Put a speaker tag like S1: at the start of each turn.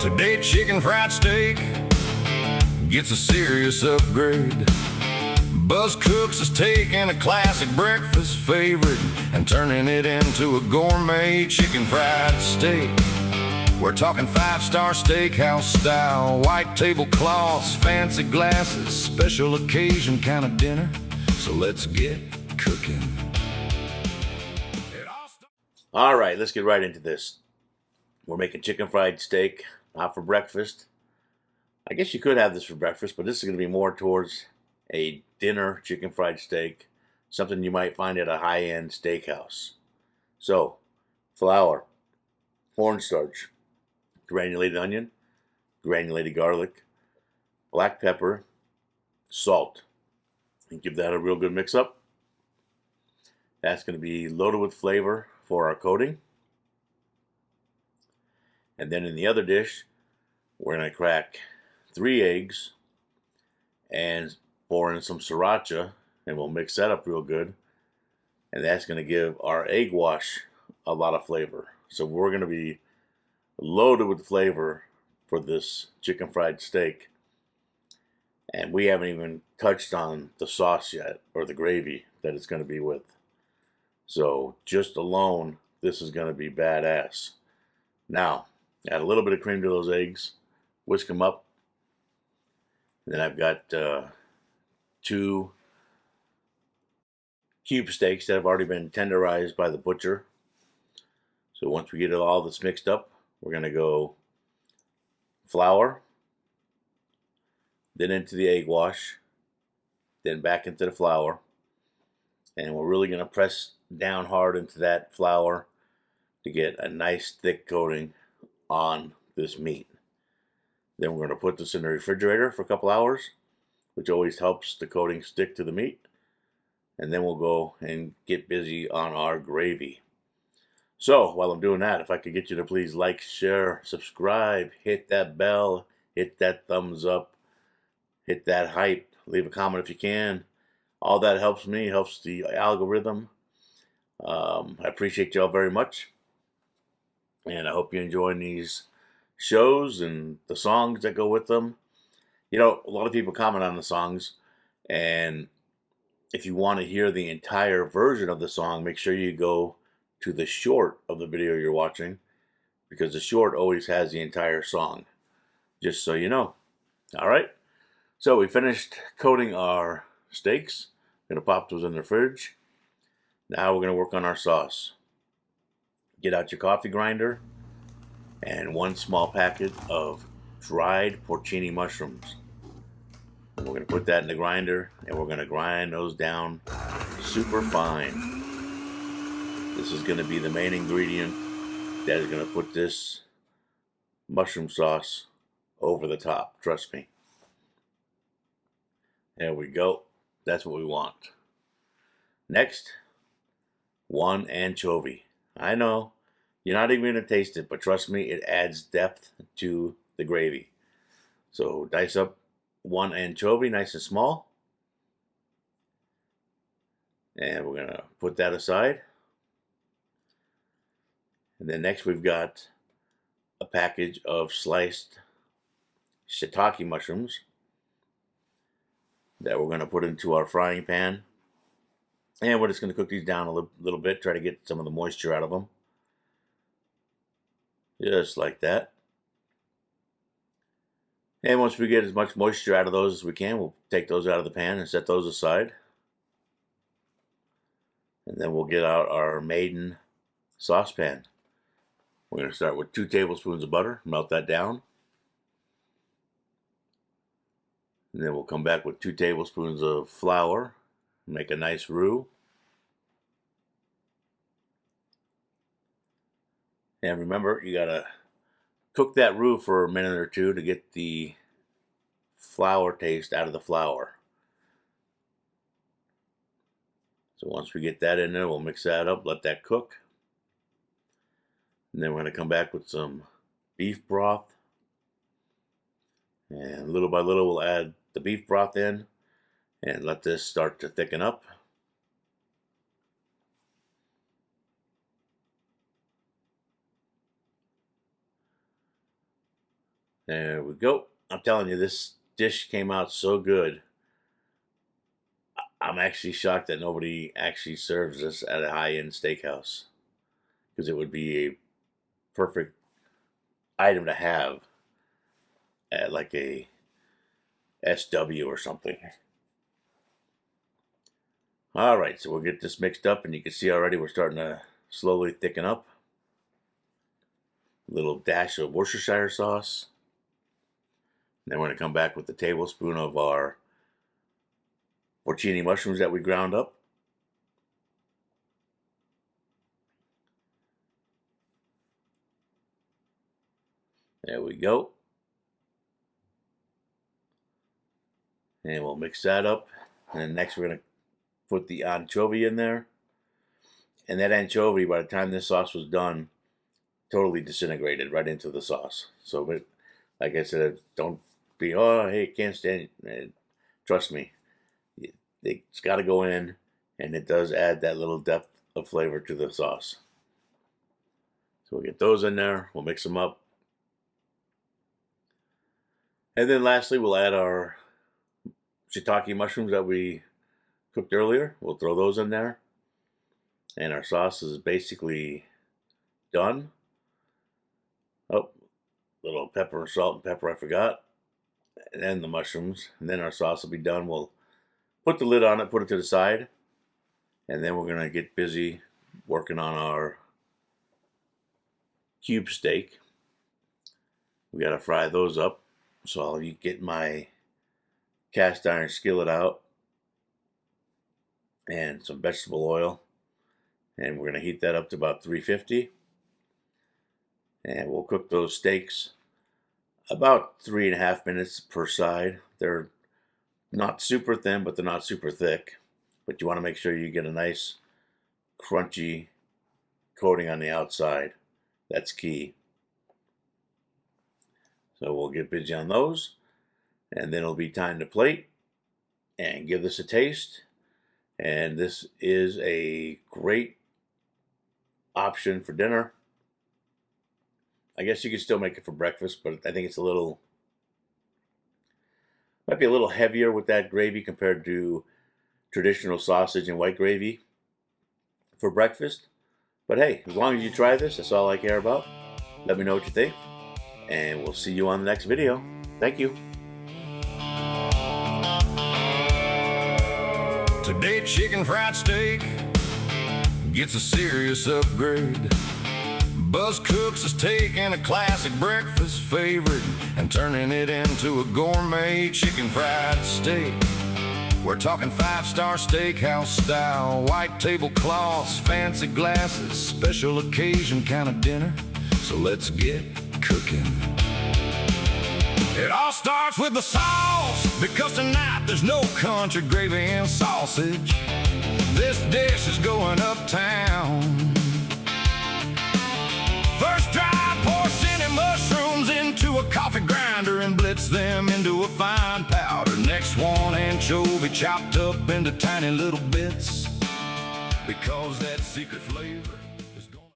S1: Today chicken fried steak gets a serious upgrade. Buzz Cooks is taking a classic breakfast favorite and turning it into a gourmet chicken fried steak. We're talking 5-star steakhouse style, white tablecloths, fancy glasses, special occasion kind of dinner. So let's get cooking.
S2: All right, let's get right into this. We're making chicken fried steak, not for breakfast. I guess you could have this for breakfast, but this is going to be more towards a dinner chicken fried steak, something you might find at a high-end steakhouse. So, flour, cornstarch, granulated onion, granulated garlic, black pepper, salt, and give that a real good mix up. That's going to be loaded with flavor for our coating. And then in the other dish, we're going to crack 3 eggs and pour in some sriracha, and we'll mix that up real good. And that's going to give our egg wash a lot of flavor. So we're going to be loaded with flavor for this chicken fried steak. And we haven't even touched on the sauce yet, or the gravy that it's going to be with. So just alone, this is going to be badass. Now, add a little bit of cream to those eggs, whisk them up. And then I've got 2 cube steaks that have already been tenderized by the butcher. So once we get it all this mixed up, we're going to go flour, then into the egg wash, then back into the flour. And we're really going to press down hard into that flour to get a nice thick coating on this meat. Then we're going to put this in the refrigerator for a couple hours, which always helps the coating stick to the meat. And then we'll go and get busy on our gravy. So while I'm doing that, if I could get you to please like, share, subscribe, hit that bell, hit that thumbs up, hit that hype, leave a comment if you can. All that helps me, helps the algorithm. I appreciate y'all very much. And I hope you're enjoying these shows and the songs that go with them. You know, a lot of people comment on the songs, and if you want to hear the entire version of the song, make sure you go to the short of the video you're watching, because the short always has the entire song, just so you know. All right, so we finished coating our steaks. We're going to pop those in the fridge. Now we're going to work on our sauce. Get out your coffee grinder and 1 small packet of dried porcini mushrooms. And we're going to put that in the grinder, and we're going to grind those down super fine. This is going to be the main ingredient that is going to put this mushroom sauce over the top. Trust me. There we go. That's what we want. Next, 1 anchovy. I know you're not even going to taste it, but trust me, it adds depth to the gravy. So dice up 1 anchovy, nice and small. And we're going to put that aside. And then next we've got a package of sliced shiitake mushrooms that we're going to put into our frying pan. And we're just going to cook these down a little bit, try to get some of the moisture out of them. Just like that. And once we get as much moisture out of those as we can, we'll take those out of the pan and set those aside. And then we'll get out our maiden saucepan. We're going to start with 2 tablespoons of butter, melt that down. And then we'll come back with 2 tablespoons of flour, make a nice roux. And remember, you got to cook that roux for a minute or 2 to get the flour taste out of the flour. So once we get that in there, we'll mix that up, let that cook. And then we're going to come back with some beef broth. And little by little, we'll add the beef broth in and let this start to thicken up. There we go. I'm telling you, this dish came out so good. I'm actually shocked that nobody actually serves this at a high-end steakhouse, because it would be a perfect item to have at like a SW or something. All right, so we'll get this mixed up, and you can see already we're starting to slowly thicken up. A little dash of Worcestershire sauce. Then we're going to come back with a tablespoon of our porcini mushrooms that we ground up. There we go. And we'll mix that up. And then next we're going to put the anchovy in there. And that anchovy, by the time this sauce was done, totally disintegrated right into the sauce. So, but like I said, don't be, oh, hey, can't stand it. Trust me, it's got to go in, and it does add that little depth of flavor to the sauce. So we'll get those in there. We'll mix them up. And then lastly, we'll add our shiitake mushrooms that we cooked earlier. We'll throw those in there. And our sauce is basically done. Oh, little pepper, salt, and pepper I forgot. And then the mushrooms. And then our sauce will be done. We'll put the lid on it, put it to the side. And then we're going to get busy working on our cube steak. We got to fry those up. So I'll get my cast iron skillet out and some vegetable oil. And we're going to heat that up to about 350. And we'll cook those steaks about 3.5 minutes per side. They're not super thin, but they're not super thick. But you want to make sure you get a nice crunchy coating on the outside. That's key. So we'll get busy on those. And then it'll be time to plate and give this a taste. And this is a great option for dinner. I guess you could still make it for breakfast, but I think it's might be a little heavier with that gravy compared to traditional sausage and white gravy for breakfast. But hey, as long as you try this, that's all I care about. Let me know what you think, and we'll see you on the next video. Thank you.
S1: Today chicken fried steak gets a serious upgrade. Buzz Cooks is taking a classic breakfast favorite and turning it into a gourmet chicken fried steak. We're talking 5-star steakhouse style, white tablecloths, fancy glasses, special occasion kind of dinner. So let's get cooking. It all starts with the sauce, because tonight there's no country gravy and sausage. This dish is going uptown. First dry porcini mushrooms into a coffee grinder and blitz them into a fine powder. Next one, anchovy chopped up into tiny little bits, because that secret flavor